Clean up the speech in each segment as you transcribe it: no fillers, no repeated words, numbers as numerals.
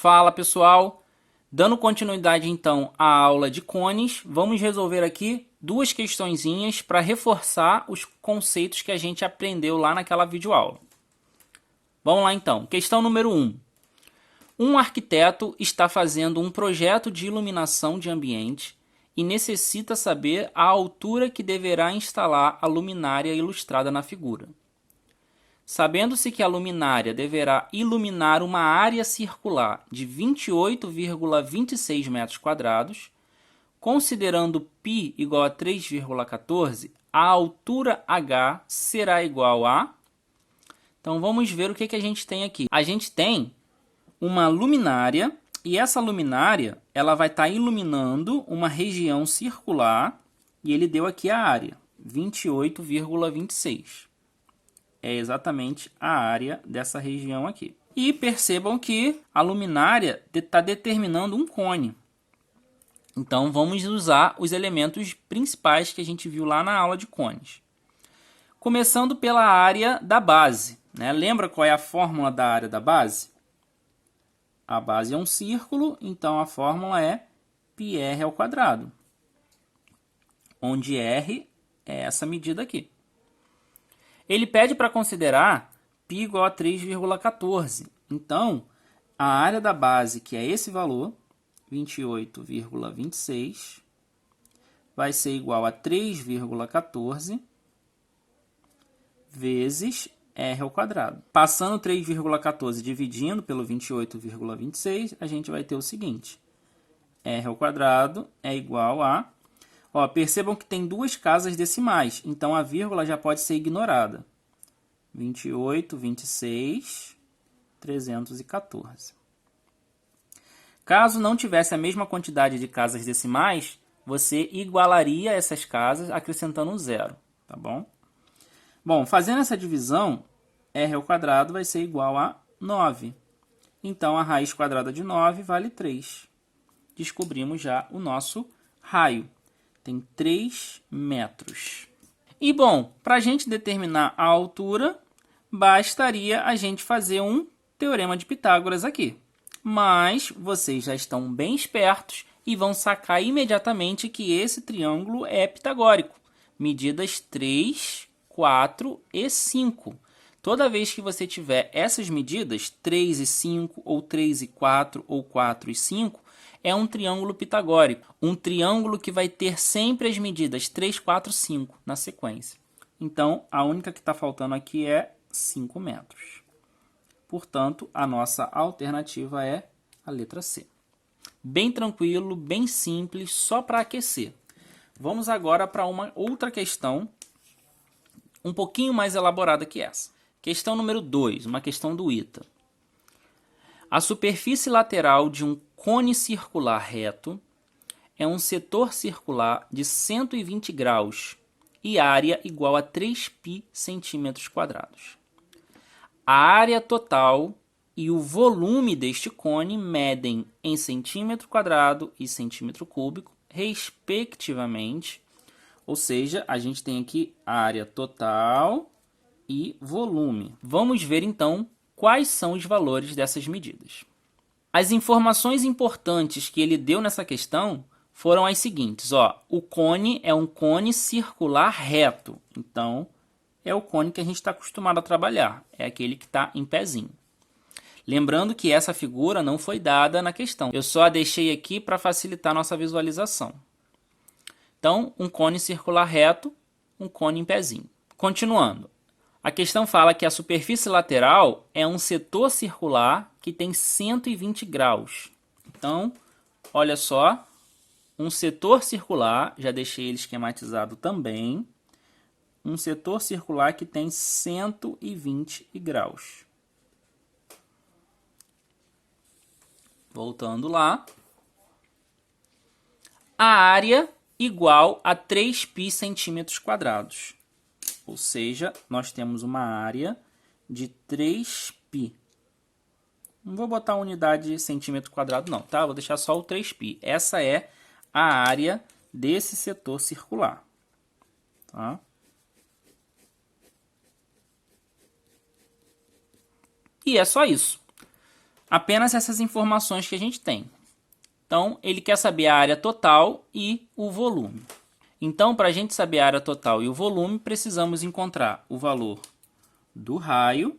Fala pessoal, dando continuidade então à aula de cones, vamos resolver aqui duas questõezinhas para reforçar os conceitos que a gente aprendeu lá naquela videoaula. Vamos lá então, questão número 1. Um arquiteto está fazendo um projeto de iluminação de ambiente e necessita saber a altura que deverá instalar a luminária ilustrada na figura. Sabendo-se que a luminária deverá iluminar uma área circular de 28,26 metros quadrados, considerando π igual a 3,14, a altura h será igual a... Então vamos ver o que a gente tem aqui. A gente tem uma luminária e essa luminária ela vai estar iluminando uma região circular e ele deu aqui a área, 28,26. É exatamente a área dessa região aqui. E percebam que a luminária está determinando um cone. Então, vamos usar os elementos principais que a gente viu lá na aula de cones. Começando pela área da base, né? Lembra qual é a fórmula da área da base? A base é um círculo, então a fórmula é πr ao quadrado, onde r é essa medida aqui. Ele pede para considerar π igual a 3,14. Então, a área da base, que é esse valor, 28,26, vai ser igual a 3,14 vezes r ao quadrado. Passando 3,14 dividindo pelo 28,26, a gente vai ter o seguinte. R ao quadrado é igual a... Ó, percebam que tem duas casas decimais, então a vírgula já pode ser ignorada. 28, 26, 314. Caso não tivesse a mesma quantidade de casas decimais, você igualaria essas casas acrescentando um zero, tá bom? Bom, fazendo essa divisão, r ao quadrado vai ser igual a 9. Então, a raiz quadrada de 9 vale 3. Descobrimos já o nosso raio. Tem 3 metros. E, bom, para a gente determinar a altura, bastaria a gente fazer um teorema de Pitágoras aqui. Mas vocês já estão bem espertos e vão sacar imediatamente que esse triângulo é pitagórico. Medidas 3, 4 e 5. Toda vez que você tiver essas medidas, 3 e 5, ou 3 e 4, ou 4 e 5, é um triângulo pitagórico. Um triângulo que vai ter sempre as medidas 3, 4, 5 na sequência. Então, a única que está faltando aqui é 5 metros. Portanto, a nossa alternativa é a letra C. Bem tranquilo, bem simples, só para aquecer. Vamos agora para uma outra questão, um pouquinho mais elaborada que essa. Questão número 2, uma questão do ITA. A superfície lateral de um cone circular reto é um setor circular de 120 graus e área igual a 3π centímetros quadrados. A área total e o volume deste cone medem em centímetro quadrado e centímetro cúbico, respectivamente. Ou seja, a gente tem aqui a área total e volume. Vamos ver então quais são os valores dessas medidas. As informações importantes que ele deu nessa questão foram as seguintes. Ó, o cone é um cone circular reto. Então, é o cone que a gente está acostumado a trabalhar. É aquele que está em pezinho. Lembrando que essa figura não foi dada na questão. Eu só a deixei aqui para facilitar a nossa visualização. Então, um cone circular reto, um cone em pezinho. Continuando. A questão fala que a superfície lateral é um setor circular que tem 120 graus. Então, olha só, um setor circular, já deixei ele esquematizado também, um setor circular que tem 120 graus. Voltando lá. A área igual a 3π centímetros quadrados. Ou seja, nós temos uma área de 3π. Não vou botar a unidade de centímetro quadrado não, tá? Vou deixar só o 3π. Essa é a área desse setor circular. Tá? E é só isso. Apenas essas informações que a gente tem. Então, ele quer saber a área total e o volume. Então, para a gente saber a área total e o volume, precisamos encontrar o valor do raio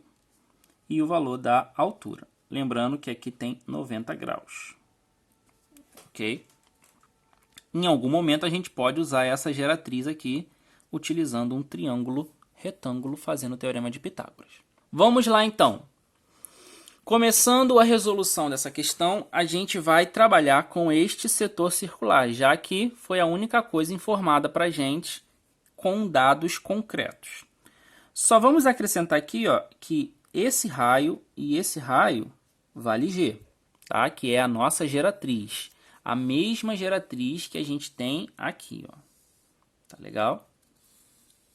e o valor da altura. Lembrando que aqui tem 90 graus. Ok? Em algum momento, a gente pode usar essa geratriz aqui, utilizando um triângulo retângulo, fazendo o teorema de Pitágoras. Vamos lá, então. Começando a resolução dessa questão, a gente vai trabalhar com este setor circular, já que foi a única coisa informada para a gente com dados concretos. Só vamos acrescentar aqui, ó, que esse raio e esse raio vale G, tá? Que é a nossa geratriz. A mesma geratriz que a gente tem aqui, ó. Tá legal?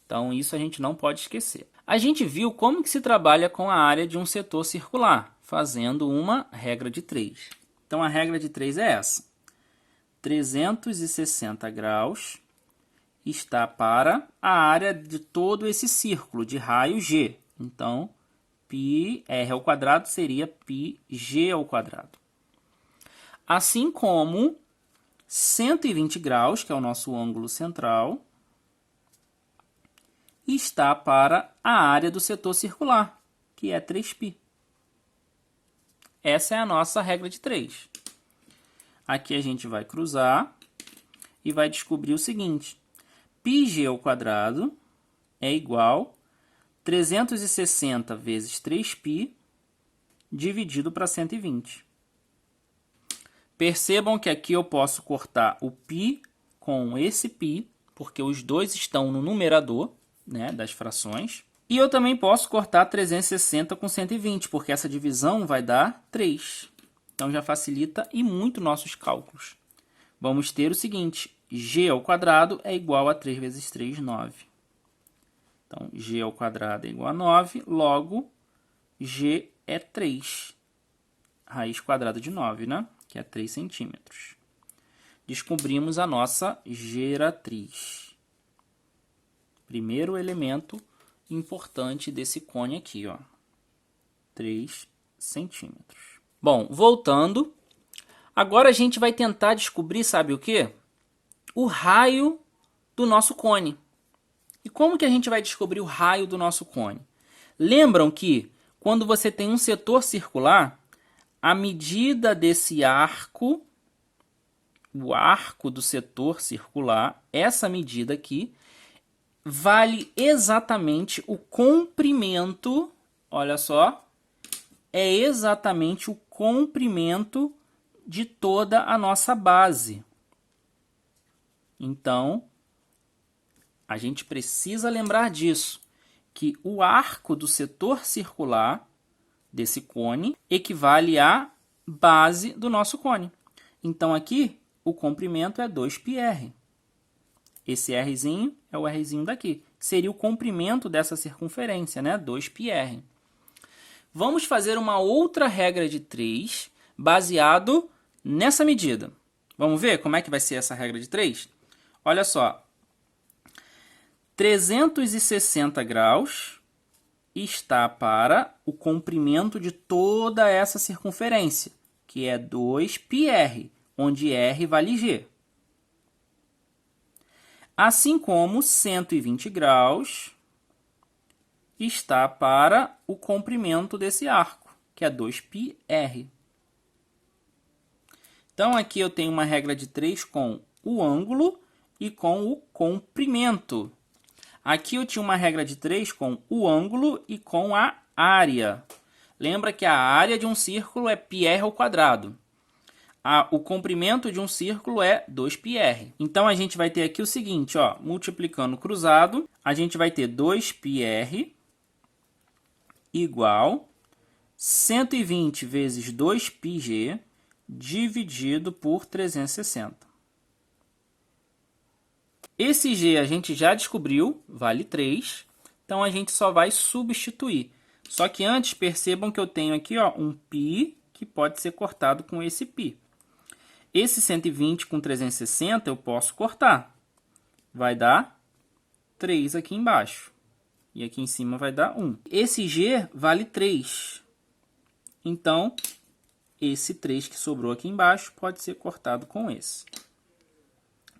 Então, isso a gente não pode esquecer. A gente viu como que se trabalha com a área de um setor circular, fazendo uma regra de 3. Então, a regra de 3 é essa. 360 graus está para a área de todo esse círculo de raio G. Então, πr ao quadrado seria πg ao quadrado. Assim como 120 graus, que é o nosso ângulo central, está para a área do setor circular, que é 3π. Essa é a nossa regra de 3. Aqui a gente vai cruzar e vai descobrir o seguinte. πg ao quadrado é igual a 360 vezes 3π dividido para 120. Percebam que aqui eu posso cortar o π com esse π, porque os dois estão no numerador, né, das frações. E eu também posso cortar 360 com 120, porque essa divisão vai dar 3. Então, já facilita e muito nossos cálculos. Vamos ter o seguinte, g ao quadrado é igual a 3 vezes 3, 9. Então, g ao quadrado é igual a 9, logo, g é 3. Raiz quadrada de 9, né? Que é 3 centímetros. Descobrimos a nossa geratriz. Primeiro elemento importante desse cone aqui, ó. 3 centímetros. Bom, voltando. Agora a gente vai tentar descobrir, sabe o quê? O raio do nosso cone. E como que a gente vai descobrir o raio do nosso cone? Lembram que quando você tem um setor circular, a medida desse arco, o arco do setor circular, essa medida aqui, vale exatamente o comprimento, olha só, é exatamente o comprimento de toda a nossa base. Então, a gente precisa lembrar disso, que o arco do setor circular desse cone equivale à base do nosso cone. Então, aqui, o comprimento é 2πr. Esse Rzinho é o Rzinho daqui. Seria o comprimento dessa circunferência, né? 2πr. Vamos fazer uma outra regra de 3 baseado nessa medida. Vamos ver como é que vai ser essa regra de 3? Olha só. 360 graus está para o comprimento de toda essa circunferência, que é 2πr, onde r vale g. Assim como 120 graus está para o comprimento desse arco, que é 2πr. Então, aqui eu tenho uma regra de 3 com o ângulo e com o comprimento. Aqui eu tinha uma regra de 3 com o ângulo e com a área. Lembra que a área de um círculo é πr ao quadrado. O comprimento de um círculo é 2πr. Então, a gente vai ter aqui o seguinte, ó, multiplicando cruzado, a gente vai ter 2πr igual 120 vezes 2πg dividido por 360. Esse g a gente já descobriu, vale 3, então a gente só vai substituir. Só que antes, percebam que eu tenho aqui, ó, um π que pode ser cortado com esse π. Esse 120 com 360 eu posso cortar. Vai dar 3 aqui embaixo. E aqui em cima vai dar 1. Esse g vale 3. Então, esse 3 que sobrou aqui embaixo pode ser cortado com esse.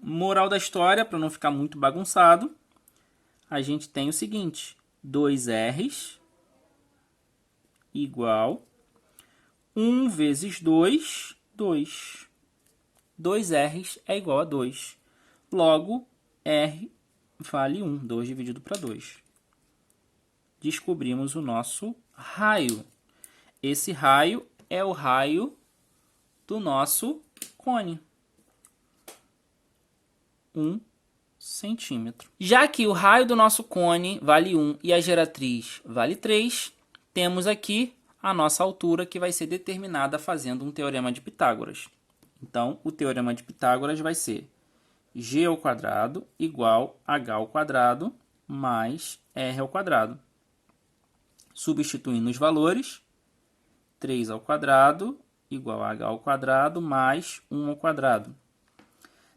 Moral da história, para não ficar muito bagunçado, a gente tem o seguinte: 2R's igual 1 vezes 2, 2. 2R's é igual a 2. Logo, R vale 1. 2 dividido para 2. Descobrimos o nosso raio. Esse raio é o raio do nosso cone. 1 centímetro. Já que o raio do nosso cone vale 1 e a geratriz vale 3, temos aqui a nossa altura que vai ser determinada fazendo um teorema de Pitágoras. Então, o teorema de Pitágoras vai ser g ao quadrado igual a h ao quadrado mais r ao quadrado. Substituindo os valores, 3 ao quadrado igual a h ao quadrado mais 1 ao quadrado.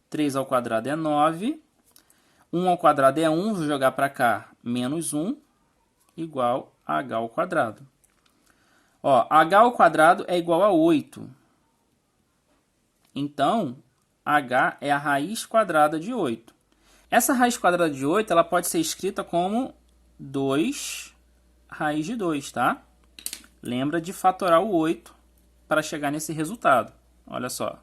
3 ao quadrado é 9. 1 ao quadrado é 1, vou jogar para cá, menos 1, igual a h ao quadrado. Ó, h ao quadrado é igual a 8. Então, h é a raiz quadrada de 8. Essa raiz quadrada de 8 ela pode ser escrita como 2 raiz de 2, tá? Lembra de fatorar o 8 para chegar nesse resultado. Olha só.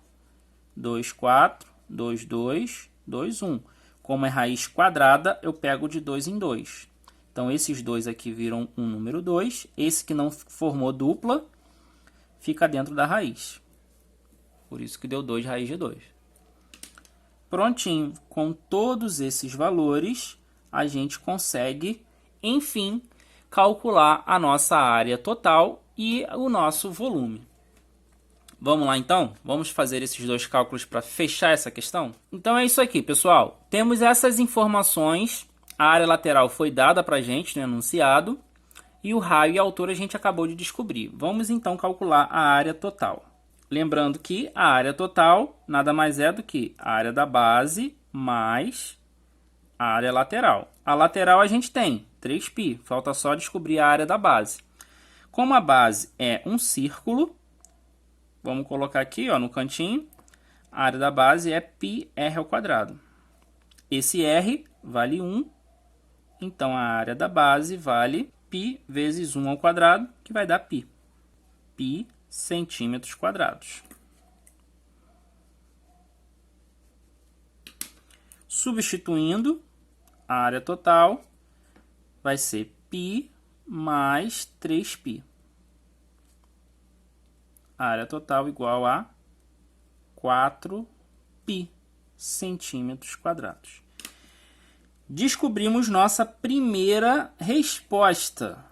2, 4, 2, 2, 2, 1. Como é raiz quadrada, eu pego de 2 em 2. Então, esses dois aqui viram um número 2. Esse que não formou dupla, fica dentro da raiz. Por isso que deu 2 raiz de 2. Prontinho. Com todos esses valores, a gente consegue, enfim, calcular a nossa área total e o nosso volume. Vamos lá, então? Vamos fazer esses dois cálculos para fechar essa questão? Então, é isso aqui, pessoal. Temos essas informações. A área lateral foi dada para a gente no enunciado. E o raio e a altura a gente acabou de descobrir. Vamos, então, calcular a área total. Lembrando que a área total nada mais é do que a área da base mais a área lateral. A lateral a gente tem 3π. Falta só descobrir a área da base. Como a base é um círculo, vamos colocar aqui, ó, no cantinho, a área da base é πr ao quadrado. Esse r vale 1, então a área da base vale π vezes 1 ao quadrado, que vai dar π. π centímetros quadrados. Substituindo, a área total vai ser π mais 3π. A área total igual a 4π centímetros quadrados. Descobrimos nossa primeira resposta,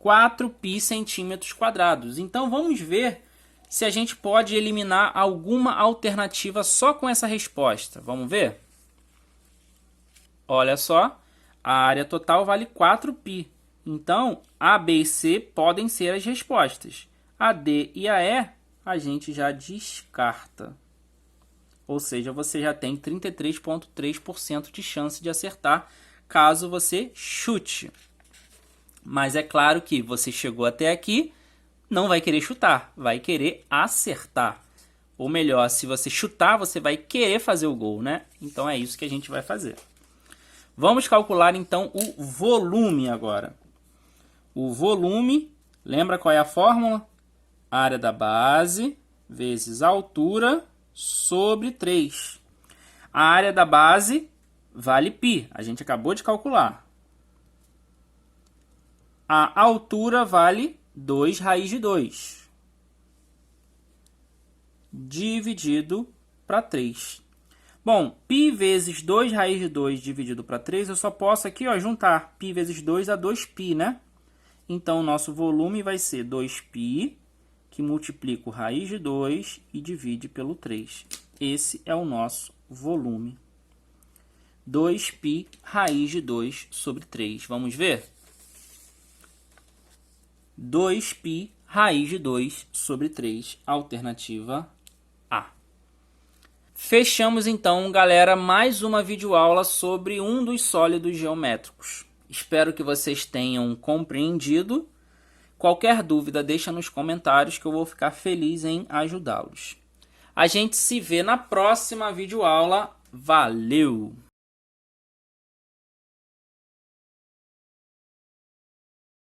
4π centímetros quadrados. Então, vamos ver se a gente pode eliminar alguma alternativa só com essa resposta. Vamos ver? Olha só, a área total vale 4π. Então, A, B e C podem ser as respostas. A D e a E a gente já descarta. Ou seja, você já tem 33,3% de chance de acertar caso você chute. Mas é claro que você chegou até aqui, não vai querer chutar, vai querer acertar. Ou melhor, se você chutar, você vai querer fazer o gol, né? Então é isso que a gente vai fazer. Vamos calcular então o volume agora. O volume, lembra qual é a fórmula? Área da base vezes a altura sobre 3. A área da base vale π, a gente acabou de calcular. A altura vale 2 raiz de 2, dividido para 3. Bom, π vezes 2 raiz de 2 dividido para 3, eu só posso aqui, ó, juntar π vezes 2 a 2π, né? Então, o nosso volume vai ser 2π, que multiplica o raiz de 2 e divide pelo 3. Esse é o nosso volume. 2π raiz de 2 sobre 3. Vamos ver? 2π raiz de 2 sobre 3, alternativa A. Fechamos então, galera, mais uma videoaula sobre um dos sólidos geométricos. Espero que vocês tenham compreendido. Qualquer dúvida, deixa nos comentários que eu vou ficar feliz em ajudá-los. A gente se vê na próxima videoaula. Valeu!